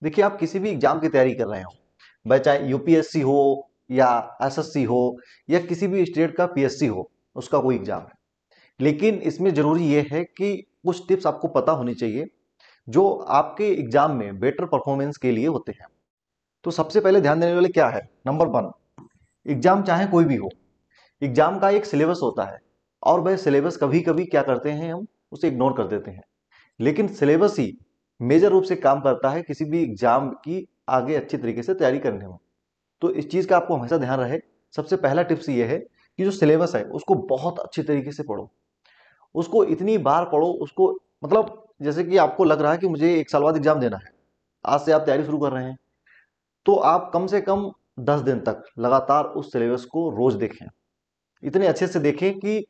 देखिए, आप किसी भी एग्जाम की तैयारी कर रहे हो, वह चाहे यूपीएससी हो या एसएससी हो या किसी भी स्टेट का पीएससी हो, उसका कोई एग्जाम है। लेकिन इसमें जरूरी यह है कि कुछ टिप्स आपको पता होनी चाहिए जो आपके एग्जाम में बेटर परफॉर्मेंस के लिए होते हैं। तो सबसे पहले ध्यान देने वाले क्या है, नंबर वन, एग्जाम चाहे कोई भी हो, एग्जाम का एक सिलेबस होता है। और वह सिलेबस कभी कभी क्या करते हैं, हम उसे इग्नोर कर देते हैं। लेकिन सिलेबस ही मेजर रूप से काम करता है किसी भी एग्जाम की आगे अच्छी तरीके से तैयारी करने में। तो इस चीज का आपको हमेशा ध्यान रहे। सबसे पहला टिप्स ये है कि जो सिलेबस है उसको बहुत अच्छी तरीके से पढ़ो, उसको इतनी बार पढ़ो, उसको मतलब जैसे कि आपको लग रहा है कि मुझे 1 साल बाद एग्जाम देना है, आज से आप तैयारी शुरू कर रहे हैं, तो आप कम से कम 10 दिन तक लगातार उस सिलेबस को रोज देखें। इतने अच्छे से देखें कि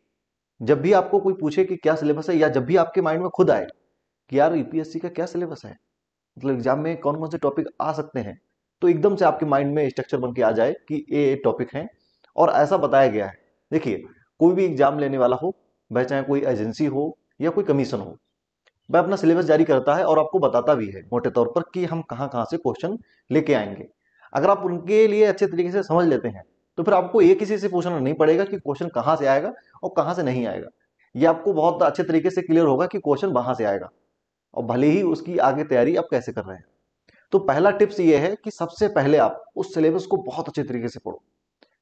जब भी आपको कोई पूछे कि क्या सिलेबस है, या जब भी आपके माइंड में खुद आए कि यार यूपीएससी का क्या सिलेबस है, मतलब एग्जाम में कौन कौन से टॉपिक आ सकते हैं, तो एकदम से आपके माइंड में स्ट्रक्चर बन के आ जाए कि ये टॉपिक है और ऐसा बताया गया है। देखिए, कोई भी एग्जाम लेने वाला हो, वह चाहे कोई एजेंसी हो या कोई कमीशन हो, वह अपना सिलेबस जारी करता है और आपको बताता भी है मोटे तौर पर कि हम कहाँ कहाँ से क्वेश्चन लेके आएंगे। अगर आप उनके लिए अच्छे तरीके से समझ लेते हैं तो फिर आपको ये किसी से पूछना नहीं पड़ेगा कि क्वेश्चन कहाँ से आएगा और कहाँ से नहीं आएगा। ये आपको बहुत अच्छे तरीके से क्लियर होगा कि क्वेश्चन वहां से आएगा, और भले ही उसकी आगे तैयारी आप कैसे कर रहे हैं। तो पहला टिप्स ये है कि सबसे पहले आप उस सिलेबस को बहुत अच्छे तरीके से पढ़ो।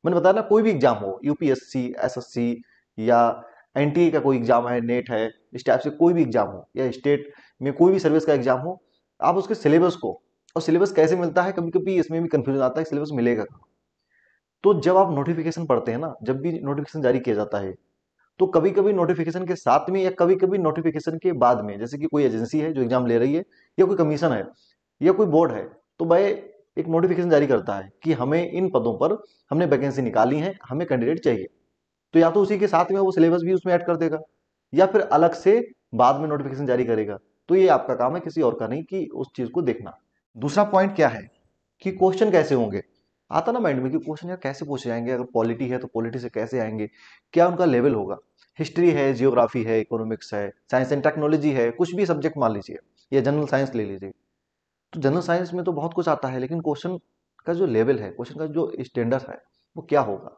मैंने बताया ना, कोई भी एग्जाम हो, यूपीएससी, एसएससी या एनटीए का कोई एग्जाम है, नेट है, इस टाइप से कोई भी एग्जाम हो या स्टेट में कोई भी सर्विस का एग्जाम हो, आप उसके सिलेबस को, और सिलेबस कैसे मिलता है, कभी कभी इसमें भी कंफ्यूजन आता है सिलेबस मिलेगा कहाँ। तो जब आप नोटिफिकेशन पढ़ते हैं ना, जब भी नोटिफिकेशन जारी किया जाता है, तो कभी कभी नोटिफिकेशन के साथ में या कभी कभी नोटिफिकेशन के बाद में, जैसे कि कोई एजेंसी है जो एग्जाम ले रही है या कोई कमीशन है या कोई बोर्ड है, तो वह एक नोटिफिकेशन जारी करता है कि हमें इन पदों पर हमने वैकेंसी निकाली है, हमें कैंडिडेट चाहिए। तो या तो उसी के साथ में वो सिलेबस भी उसमें ऐड कर देगा, या फिर अलग से बाद में नोटिफिकेशन जारी करेगा। तो ये आपका काम है, किसी और का नहीं, कि उस चीज को देखना। दूसरा पॉइंट क्या है कि क्वेश्चन कैसे होंगे। आता ना माइंड में कि क्वेश्चन यार कैसे पूछे जाएंगे, अगर पॉलिटी है तो पॉलिटी से कैसे आएंगे, क्या उनका लेवल होगा। हिस्ट्री है, जियोग्राफी है, इकोनॉमिक्स है, साइंस एंड टेक्नोलॉजी है, कुछ भी सब्जेक्ट मान लीजिए, या जनरल साइंस ले लीजिए। तो जनरल साइंस में तो बहुत कुछ आता है, लेकिन क्वेश्चन का जो लेवल है, क्वेश्चन का जो स्टैंडर्ड है, वो क्या होगा।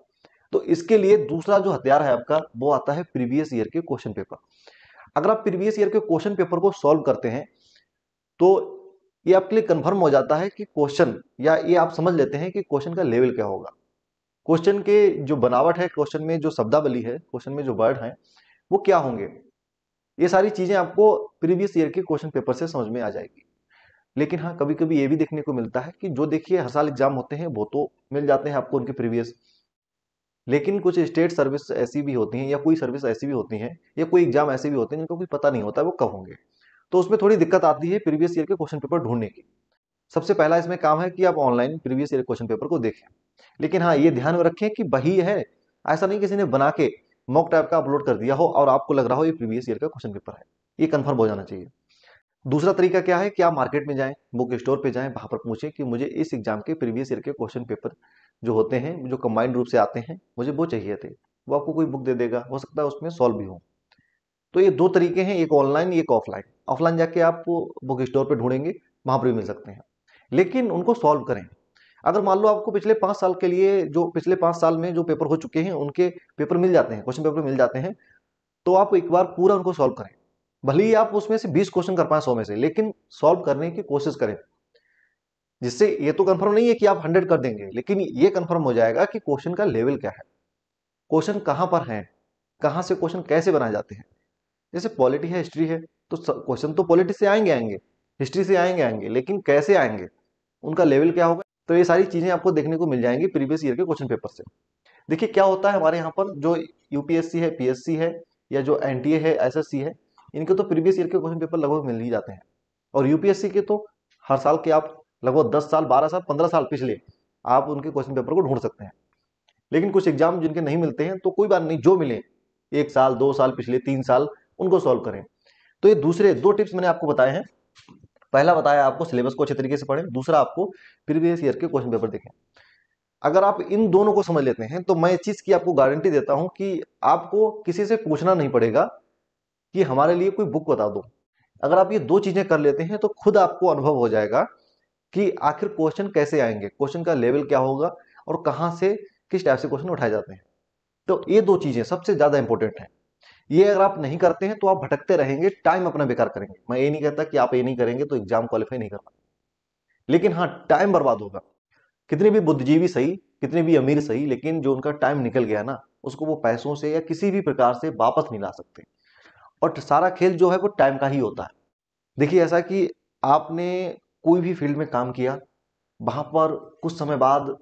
तो इसके लिए दूसरा जो हथियार है आपका, वो आता है प्रीवियस ईयर के क्वेश्चन पेपर। अगर आप प्रीवियस ईयर के क्वेश्चन पेपर को सॉल्व करते हैं, तो ये आपके लिए कंफर्म हो जाता है कि क्वेश्चन, या ये आप समझ लेते हैं कि क्वेश्चन का लेवल क्या होगा। क्वेश्चन के जो बनावट है, क्वेश्चन में जो शब्दावली है, क्वेश्चन में जो वर्ड है, वो क्या होंगे। ये सारी चीजें आपको प्रीवियस ईयर के क्वेश्चन पेपर से समझ में आ जाएगी। लेकिन हाँ, कभी कभी ये भी देखने को मिलता है कि जो देखिए हर साल एग्जाम होते हैं वो तो मिल जाते हैं आपको उनके प्रीवियस, लेकिन कुछ स्टेट सर्विस ऐसी भी होती हैं, या कोई सर्विस ऐसी भी होती है, या कोई एग्जाम ऐसे भी होते हैं जिनको कोई पता नहीं होता है वो कब होंगे। तो उसमें थोड़ी दिक्कत आती है प्रीवियस ईयर के क्वेश्चन पेपर ढूंढने की। सबसे पहला इसमें काम है कि आप online previous year question paper को देखें। लेकिन हाँ, ये ध्यान में रखें कि वही है, ऐसा नहीं किसी ने बना के मॉक टाइप का अपलोड कर दिया हो और आपको लग रहा हो ये प्रीवियस ईयर का क्वेश्चन पेपर है। ये कंफर्म हो जाना चाहिए। दूसरा तरीका क्या है कि आप मार्केट में जाएं, बुक स्टोर पे जाएं, वहां पर पूछें कि मुझे इस एग्जाम के प्रीवियस ईयर के क्वेश्चन पेपर जो होते हैं, जो कंबाइंड रूप से आते हैं, मुझे वो चाहिए थे। वो आपको कोई बुक दे देगा, हो सकता है उसमें सॉल्व भी हो। तो ये दो तरीके हैं, एक ऑनलाइन एक ऑफलाइन। ऑफलाइन जाके आप बुक स्टोर पे ढूंढेंगे, वहां पर भी मिल सकते हैं, लेकिन उनको सॉल्व करें। अगर मान लो आपको पिछले 5 साल के लिए, जो पिछले 5 साल में जो पेपर हो चुके हैं उनके पेपर मिल जाते हैं, क्वेश्चन पेपर मिल जाते हैं, तो आप एक बार पूरा उनको सॉल्व करें। भले ही आप उसमें से 20 क्वेश्चन कर पाए 100 में से, लेकिन सॉल्व करने की कोशिश करें। जिससे ये तो कंफर्म नहीं है कि आप 100 कर देंगे, लेकिन ये कंफर्म हो जाएगा कि क्वेश्चन का लेवल क्या है, क्वेश्चन कहाँ पर है, कहाँ से क्वेश्चन कैसे बनाए जाते हैं। जैसे पॉलिटी है, हिस्ट्री है, तो क्वेश्चन तो पॉलिटी से आएंगे आएंगे, हिस्ट्री से आएंगे आएंगे, लेकिन कैसे आएंगे, उनका लेवल क्या होगा। तो ये सारी चीजें आपको देखने को मिल जाएंगी प्रीवियस ईयर के क्वेश्चन पेपर से। देखिए क्या होता है हमारे यहाँ पर, जो यूपीएससी है, पीएससी है, या जो एनटीए है, एसएससी है, इनके तो प्रीवियस ईयर के क्वेश्चन पेपर लगभग मिल ही जाते हैं। और यूपीएससी के तो हर साल के आप लगभग 10 साल, 12 साल, 15 साल पिछले आप उनके क्वेश्चन पेपर को ढूंढ सकते हैं। लेकिन कुछ एग्जाम जिनके नहीं मिलते हैं, तो कोई बात नहीं, जो मिले 1 साल, 2 साल पिछले, 3 साल, उनको सॉल्व करें। तो ये दूसरे दो टिप्स मैंने आपको बताए हैं। पहला बताया आपको सिलेबस को अच्छे तरीके से पढ़ें, दूसरा आपको प्रीवियस ईयर के क्वेश्चन पेपर देखें। अगर आप इन दोनों को समझ लेते हैं, तो मैं इस चीज की आपको गारंटी देता हूं कि आपको किसी से पूछना नहीं पड़ेगा कि हमारे लिए कोई बुक बता दो। अगर आप ये दो चीजें कर लेते हैं, तो खुद आपको अनुभव हो जाएगा कि आखिर क्वेश्चन कैसे आएंगे, क्वेश्चन का लेवल क्या होगा और कहाँ से किस टाइप से क्वेश्चन उठाए जाते हैं। तो ये दो चीजें सबसे ज्यादा इंपॉर्टेंट है। ये अगर आप नहीं करते हैं तो आप भटकते रहेंगे, टाइम अपना बेकार करेंगे। मैं ये नहीं कहता कि आप ये नहीं करेंगे तो एग्जाम क्वालिफाई नहीं कर पाएंगे, लेकिन हाँ टाइम बर्बाद होगा। कितने भी बुद्धिजीवी सही, कितने भी अमीर सही, लेकिन जो उनका टाइम निकल गया ना, उसको वो पैसों से या किसी भी प्रकार से वापस नहीं ला सकते। और सारा खेल जो है वो टाइम का ही होता है। देखिए ऐसा कि आपने कोई भी फील्ड में काम किया, वहां पर कुछ समय बाद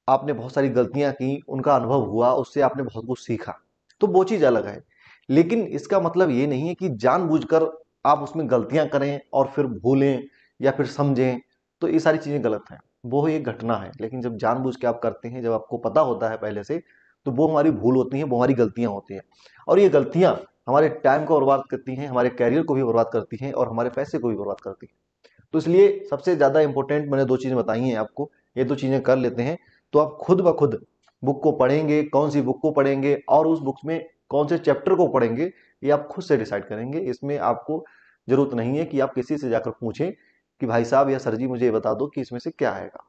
आपने बहुत सारी गलतियां की, उनका अनुभव हुआ, उससे आपने बहुत कुछ सीखा, तो वो चीज अलग है। लेकिन इसका मतलब ये नहीं है कि जानबूझकर आप उसमें गलतियां करें और फिर भूलें या फिर समझें। तो ये सारी चीजें गलत हैं। वो एक घटना है, लेकिन जब जानबूझ के आप करते हैं, जब आपको पता होता है पहले से, तो वो हमारी भूल होती है, वो हमारी गलतियां होती हैं। और ये गलतियां हमारे टाइम को बर्बाद करती हैं, हमारे कैरियर को भी बर्बाद करती हैं और हमारे पैसे को भी बर्बाद करती हैं। तो इसलिए सबसे ज्यादा इंपॉर्टेंट मैंने दो चीजें बताई हैं आपको, ये दो चीजें कर लेते हैं तो आप खुद ब खुद बुक को पढ़ेंगे, कौन सी बुक को पढ़ेंगे और उस बुक में कौन से चैप्टर को पढ़ेंगे, ये आप खुद से डिसाइड करेंगे। इसमें आपको जरूरत नहीं है कि आप किसी से जाकर पूछें कि भाई साहब या सर जी मुझे ये बता दो कि इसमें से क्या आएगा।